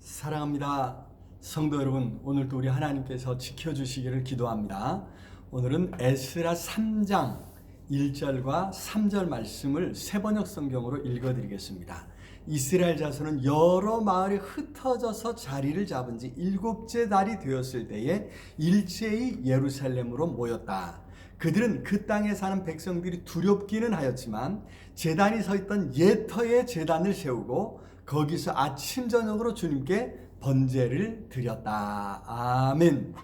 사랑합니다. 성도 여러분, 오늘도 우리 하나님께서 지켜주시기를 기도합니다. 오늘은 에스라 3장 1절과 3절 말씀을 세번역 성경으로 읽어드리겠습니다. 이스라엘 자손은 여러 마을에 흩어져서 자리를 잡은 지 7째 달이 되었을 때에 일제히 예루살렘으로 모였다. 그들은 그 땅에 사는 백성들이 두렵기는 하였지만 제단이 서 있던 예터에 제단을 세우고 거기서 아침 저녁으로 주님께 번제를 드렸다. 아멘.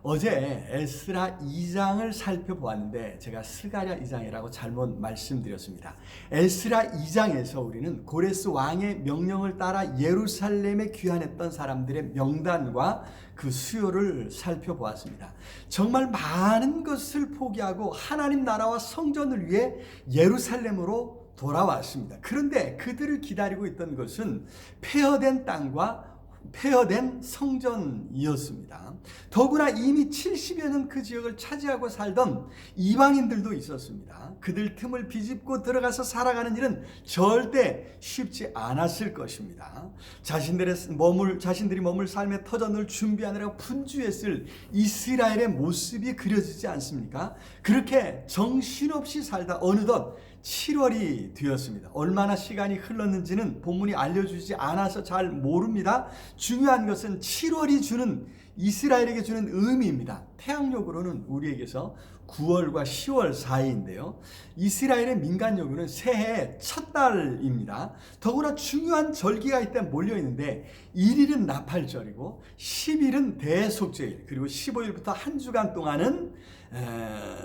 어제 에스라 2장을 살펴보았는데 제가 스가랴 2장이라고 잘못 말씀드렸습니다. 에스라 2장에서 우리는 고레스 왕의 명령을 따라 예루살렘에 귀환했던 사람들의 명단과 그 수요를 살펴보았습니다. 정말 많은 것을 포기하고 하나님 나라와 성전을 위해 예루살렘으로 돌아왔습니다. 그런데 그들을 기다리고 있던 것은 폐허된 땅과 폐허된 성전이었습니다. 더구나 이미 70여 년 그 지역을 차지하고 살던 이방인들도 있었습니다. 그들 틈을 비집고 들어가서 살아가는 일은 절대 쉽지 않았을 것입니다. 자신들이 머물 삶의 터전을 준비하느라 분주했을 이스라엘의 모습이 그려지지 않습니까? 그렇게 정신없이 살다 어느덧 7월이 되었습니다. 얼마나 시간이 흘렀는지는 본문이 알려주지 않아서 잘 모릅니다. 중요한 것은 7월이 주는 이스라엘에게 주는 의미입니다. 태양력으로는 우리에게서 9월과 10월 사이인데요. 이스라엘의 민간력으로는 새해 첫 달입니다. 더구나 중요한 절기가 이때 몰려있는데 1일은 나팔절이고 10일은 대속죄일, 그리고 15일부터 한 주간 동안은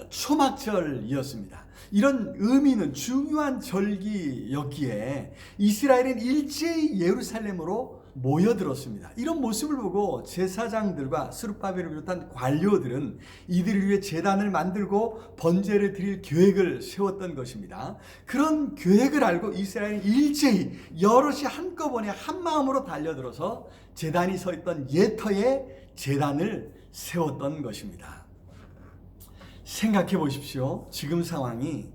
초막절이었습니다. 이런 의미는 중요한 절기였기에 이스라엘은 일제히 예루살렘으로 모여들었습니다. 이런 모습을 보고 제사장들과 스룹바벨을 비롯한 관료들은 이들을 위해 제단을 만들고 번제를 드릴 계획을 세웠던 것입니다. 그런 계획을 알고 이스라엘은 일제히 여럿이 한꺼번에 한 마음으로 달려들어서 제단이 서 있던 예터에 제단을 세웠던 것입니다. 생각해 보십시오. 지금 상황이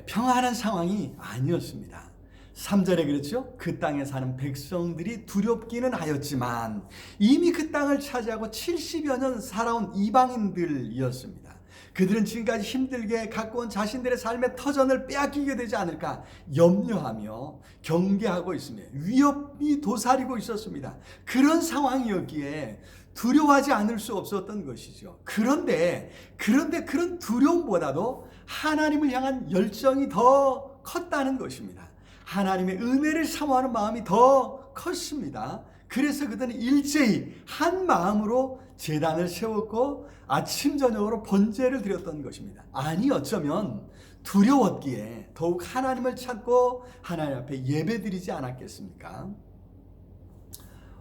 평안한 상황이 아니었습니다. 3절에 그랬죠? 그 땅에 사는 백성들이 두렵기는 하였지만 이미 그 땅을 차지하고 70여 년 살아온 이방인들이었습니다. 그들은 지금까지 힘들게 갖고 온 자신들의 삶의 터전을 빼앗기게 되지 않을까 염려하며 경계하고 있으며 위협이 도사리고 있었습니다. 그런 상황이었기에 두려워하지 않을 수 없었던 것이죠. 그런데 그런 두려움보다도 하나님을 향한 열정이 더 컸다는 것입니다. 하나님의 은혜를 사모하는 마음이 더 컸습니다. 그래서 그들은 일제히 한 마음으로 제단을 세웠고 아침 저녁으로 번제를 드렸던 것입니다. 아니 어쩌면 두려웠기에 더욱 하나님을 찾고 하나님 앞에 예배드리지 않았겠습니까?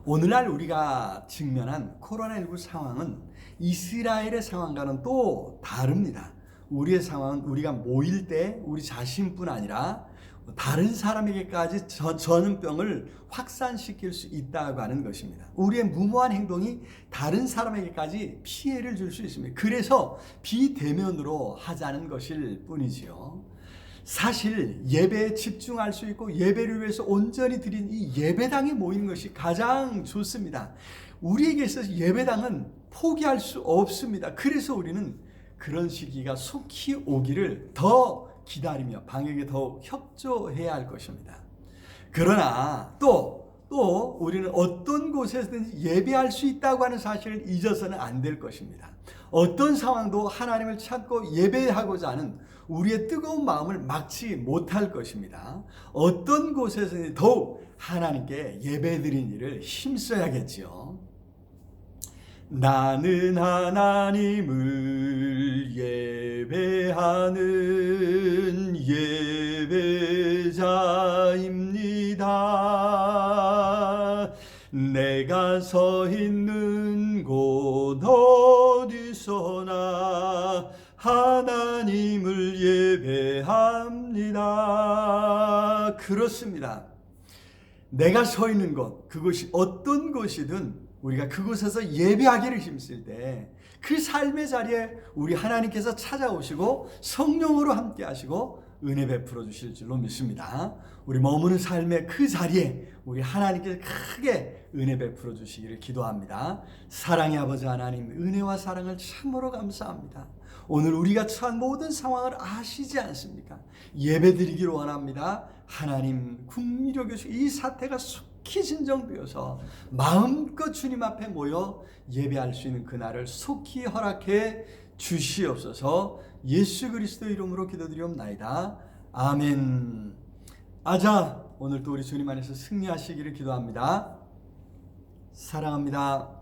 오늘날 우리가 직면한 코로나19 상황은 이스라엘의 상황과는 또 다릅니다. 우리의 상황은 우리가 모일 때 우리 자신뿐 아니라 다른 사람에게까지 전염병을 확산시킬 수 있다고 하는 것입니다. 우리의 무모한 행동이 다른 사람에게까지 피해를 줄 수 있습니다. 그래서 비대면으로 하자는 것일 뿐이지요. 사실 예배에 집중할 수 있고 예배를 위해서 온전히 드린 이 예배당에 모이는 것이 가장 좋습니다. 우리에게 있어서 예배당은 포기할 수 없습니다. 그래서 우리는 그런 시기가 속히 오기를 더 기다리며 방역에 더욱 협조해야 할 것입니다. 그러나 또 우리는 어떤 곳에서든지 예배할 수 있다고 하는 사실을 잊어서는 안 될 것입니다. 어떤 상황도 하나님을 찾고 예배하고자 하는 우리의 뜨거운 마음을 막지 못할 것입니다. 어떤 곳에서든지 더욱 하나님께 예배드린 일을 힘써야겠지요. 나는 하나님을 예배하는 예배자입니다. 내가 서 있는 곳 어디서나 하나님을 예배합니다. 그렇습니다. 내가 서 있는 곳, 그것이 어떤 곳이든 우리가 그곳에서 예배하기를 힘쓸 때 그 삶의 자리에 우리 하나님께서 찾아오시고 성령으로 함께 하시고 은혜 베풀어 주실 줄로 믿습니다. 우리 머무는 삶의 그 자리에 우리 하나님께 크게 은혜 베풀어 주시기를 기도합니다. 사랑의 아버지 하나님, 은혜와 사랑을 참으로 감사합니다. 오늘 우리가 처한 모든 상황을 아시지 않습니까? 예배드리기를 원합니다. 하나님 국리로 교수 이 사태가 속히 진정되어서 마음껏 주님 앞에 모여 예배할 수 있는 그날을 속히 허락해 주시옵소서. 예수 그리스도 이름으로 기도드리옵나이다. 아멘. 아자, 오늘도 우리 주님 안에서 승리하시기를 기도합니다. 사랑합니다.